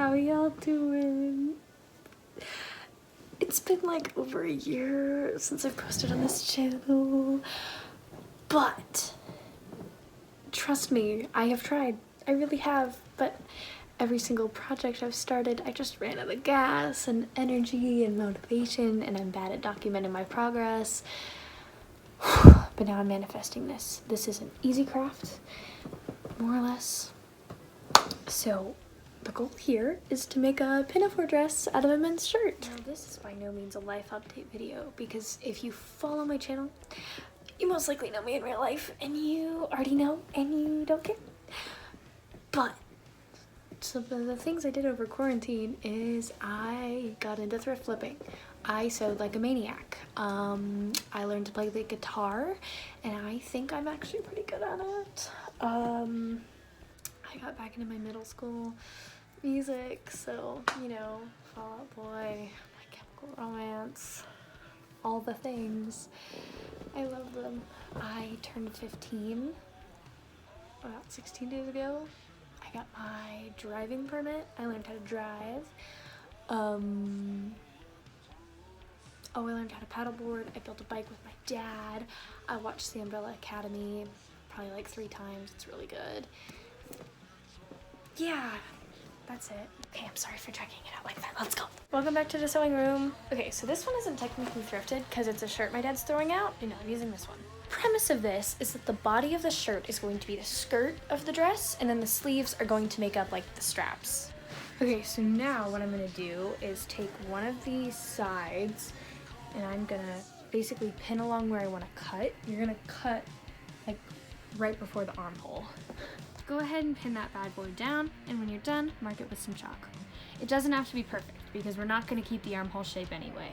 How y'all doing? It's been like over a year since I've posted on this channel, but trust me, I have tried. I really have, but every single project I've started, I just ran out of gas and energy and motivation, and I'm bad at documenting my progress. But now I'm manifesting this. This is an easy craft, more or less. So the goal here is to make a Pinafore dress out of a men's shirt. Now this is by no means a life update video, because if you follow my channel, you most likely know me in real life, and you already know, and you don't care. But some of the things I did over quarantine is I got into thrift flipping. I sewed like a maniac. I learned to play the guitar, and I think I'm actually pretty good at it. I got back into my middle school music, so, you know, Fall Out Boy, My Chemical Romance, all the things. I love them. I turned 15 about 16 days ago. I got my driving permit. I learned how to drive. I learned how to paddleboard. I built a bike with my dad. I watched The Umbrella Academy probably like 3 times. It's really good. Yeah, that's it. Okay, I'm sorry for dragging it out like that. Let's go. Welcome back to the sewing room. Okay, so this one isn't technically thrifted because it's a shirt my dad's throwing out. And no, I'm using this one. Premise of this is that the body of the shirt is going to be the skirt of the dress, and then the sleeves are going to make up like the straps. Okay, so now what I'm gonna do is take one of these sides, and I'm gonna basically pin along where I wanna cut. You're gonna cut like right before the armhole. Go ahead and pin that bad boy down, and when you're done, mark it with some chalk. It doesn't have to be perfect because we're not gonna keep the armhole shape anyway.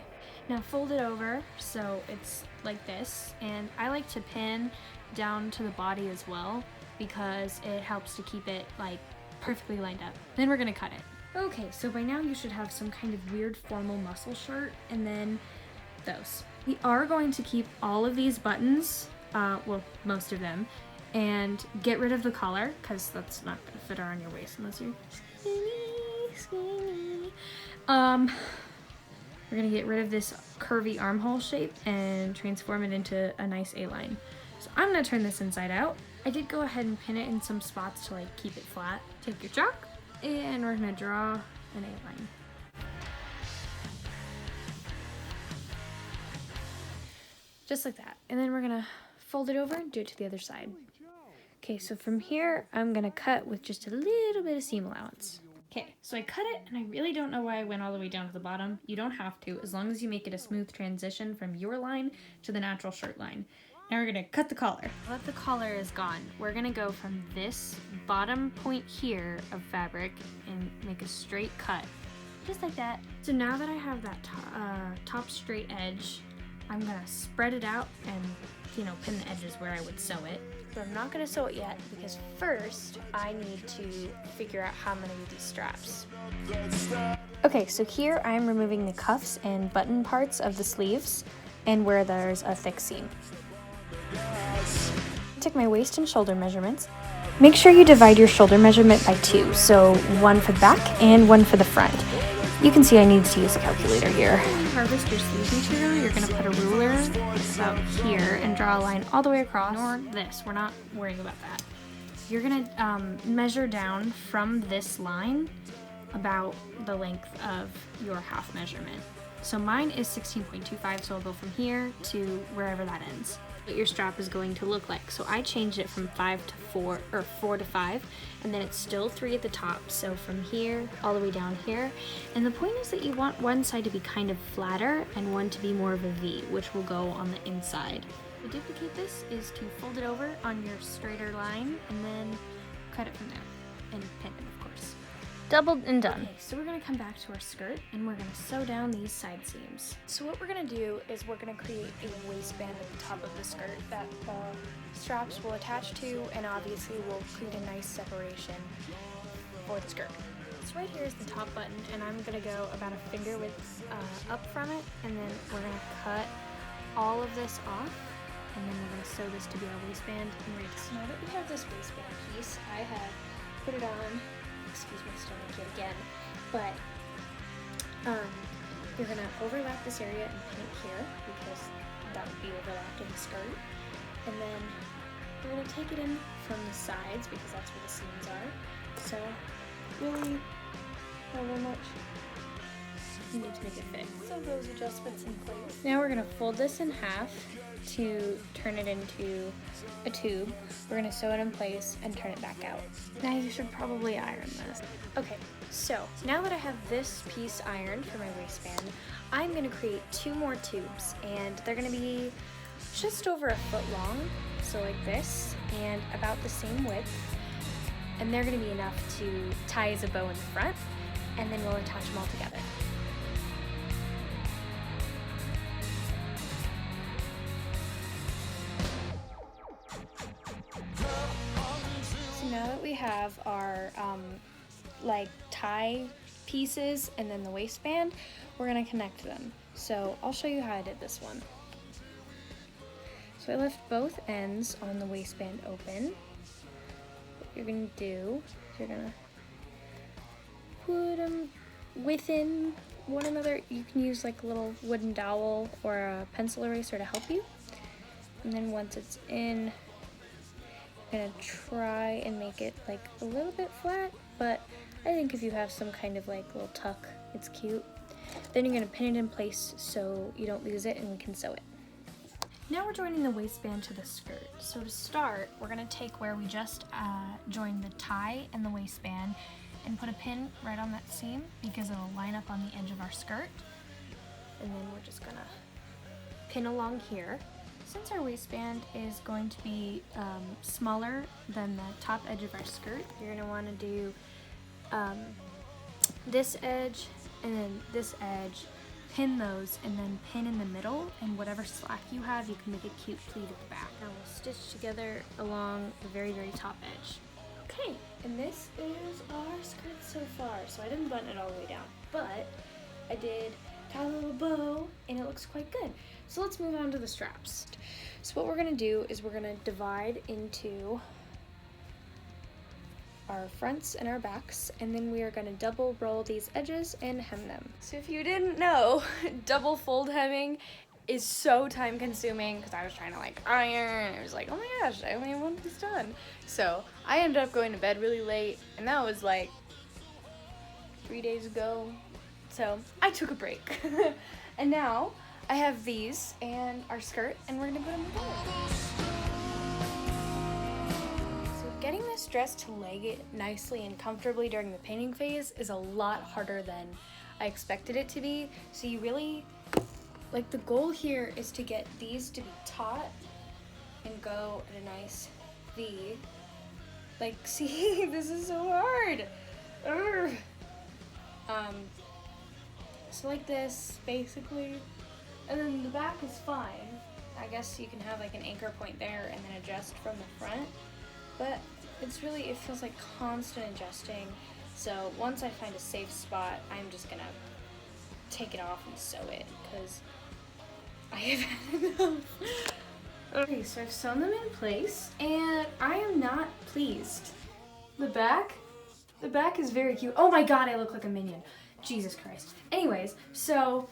Now fold it over so it's like this, and I like to pin down to the body as well because it helps to keep it like perfectly lined up. Then we're gonna cut it. Okay, so by now you should have some kind of weird formal muscle shirt, and then those. We are going to keep all of these buttons, well, most of them, and get rid of the collar because that's not gonna fit around your waist unless you're skinny. We're gonna get rid of this curvy armhole shape and transform it into a nice A-line. So I'm gonna turn this inside out. I did go ahead and pin it in some spots to like keep it flat. Take your chalk, and we're gonna draw an A-line. Just like that. And then we're gonna fold it over and do it to the other side. Okay, so from here, I'm gonna cut with just a little bit of seam allowance. Okay, so I cut it, and I really don't know why I went all the way down to the bottom. You don't have to, as long as you make it a smooth transition from your line to the natural shirt line. Now we're gonna cut the collar. Now that the collar is gone, we're gonna go from this bottom point here of fabric and make a straight cut, just like that. So now that I have that top straight edge, I'm gonna spread it out and, you know, pin the edges where I would sew it. But I'm not gonna sew it yet because first I need to figure out how I'm gonna do these straps. Okay, so here I'm removing the cuffs and button parts of the sleeves and where there's a thick seam. Take my waist and shoulder measurements. Make sure you divide your shoulder measurement by 2, so 1 for the back and 1 for the front. You can see I need to use a calculator here. To harvest your sleeve material, you're going to put a ruler about here and draw a line all the way across. Ignore this, we're not worrying about that. You're going to measure down from this line about the length of your half measurement. So mine is 16.25, so I'll go from here to wherever that ends. What your strap is going to look like. So I changed it from 5 to 4, or 4 to 5, and then it's still 3 at the top. So from here all the way down here. And the point is that you want one side to be kind of flatter and one to be more of a V, which will go on the inside. To duplicate this is to fold it over on your straighter line and then cut it from there and pin it, of course. Doubled and done. Okay, so we're gonna come back to our skirt and we're gonna sew down these side seams. So what we're gonna do is we're gonna create a waistband at the top of the skirt that the straps will attach to, and obviously will create a nice separation for the skirt. So right here is the top button, and I'm gonna go about a finger width up from it, and then we're gonna cut all of this off, and then we're gonna sew this to be our waistband and waist. Now that we have this waistband piece, I have put it on excuse my stomach yet again, but you're gonna overlap this area and pin it here because that would be overlapping the skirt. And then we're gonna take it in from the sides because that's where the seams are. So really, however much you need to make it fit. So those adjustments in place. Now we're gonna fold this in half to turn it into a tube. We're gonna sew it in place and turn it back out. Now you should probably iron this. Okay, so now that I have this piece ironed for my waistband, I'm gonna create 2 more tubes, and they're gonna be just over 1 foot long, so like this, and about the same width. And they're gonna be enough to tie as a bow in the front, and then we'll attach them all together. So now that we have our like tie pieces and then the waistband, we're gonna connect them. So I'll show you how I did this one. So I left both ends on the waistband open. What you're gonna do is you're gonna put them within one another. You can use like a little wooden dowel or a pencil eraser to help you. And then once it's in, I'm gonna try and make it like a little bit flat, but I think if you have some kind of like little tuck, it's cute. Then you're gonna pin it in place so you don't lose it and we can sew it. Now we're joining the waistband to the skirt. So to start, we're gonna take where we just joined the tie and the waistband and put a pin right on that seam because it'll line up on the edge of our skirt. And then we're just gonna pin along here. Since our waistband is going to be smaller than the top edge of our skirt, you're gonna wanna do this edge and then this edge, pin those, and then pin in the middle, and whatever slack you have, you can make a cute pleat at the back. Now we'll stitch together along the very, very top edge. Okay, and this is our skirt so far. So I didn't button it all the way down, but I did tie a little bow, and it looks quite good. So let's move on to the straps. So what we're gonna do is we're gonna divide into our fronts and our backs, and then we are going to double roll these edges and hem them. So if you didn't know, double fold hemming is so time consuming because I was trying to like iron and I was like, oh my gosh, I only have one piece done. So I ended up going to bed really late, and that was like 3 days ago. So I took a break. And now I have these and our skirt, and we're going to put them together. Getting this dress to leg it nicely and comfortably during the painting phase is a lot harder than I expected it to be. So you really, like, the goal here is to get these to be taut and go at a nice V. Like, see, this is so hard. So like this, basically, and then the back is fine. I guess you can have like an anchor point there and then adjust from the front. But it's really, it feels like constant adjusting. So once I find a safe spot, I'm just gonna take it off and sew it because I have had enough. Okay, so I've sewn them in place and I am not pleased. The back is very cute. Oh my god, I look like a minion. Jesus Christ. Anyways, so,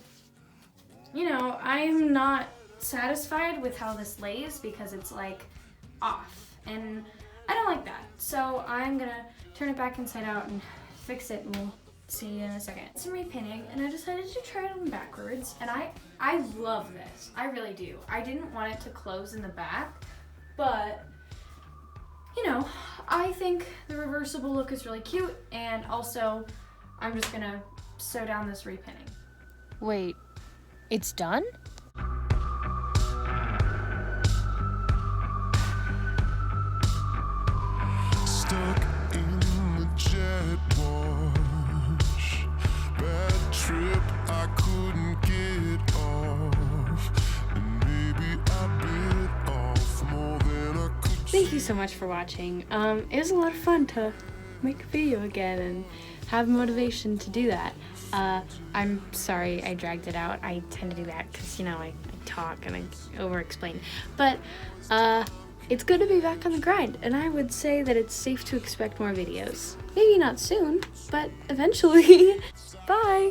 you know, I am not satisfied with how this lays because it's like off. And I don't like that, so I'm gonna turn it back inside out and fix it, and we'll see you in a second. Some repinning, and I decided to try it on backwards, and I love this. I really do. I didn't want it to close in the back, but, you know, I think the reversible look is really cute, and also I'm just gonna sew down this repinning. Wait, it's done? Stuck in the jet wash. Bad trip, I couldn't get off. And maybe I bit off more than I could. Thank you so much for watching. It was a lot of fun to make a video again and have motivation to do that. I'm sorry I dragged it out. I tend to do that because, you know, I talk and I over-explain. But it's good to be back on the grind, and I would say that it's safe to expect more videos. Maybe not soon, but eventually. Bye!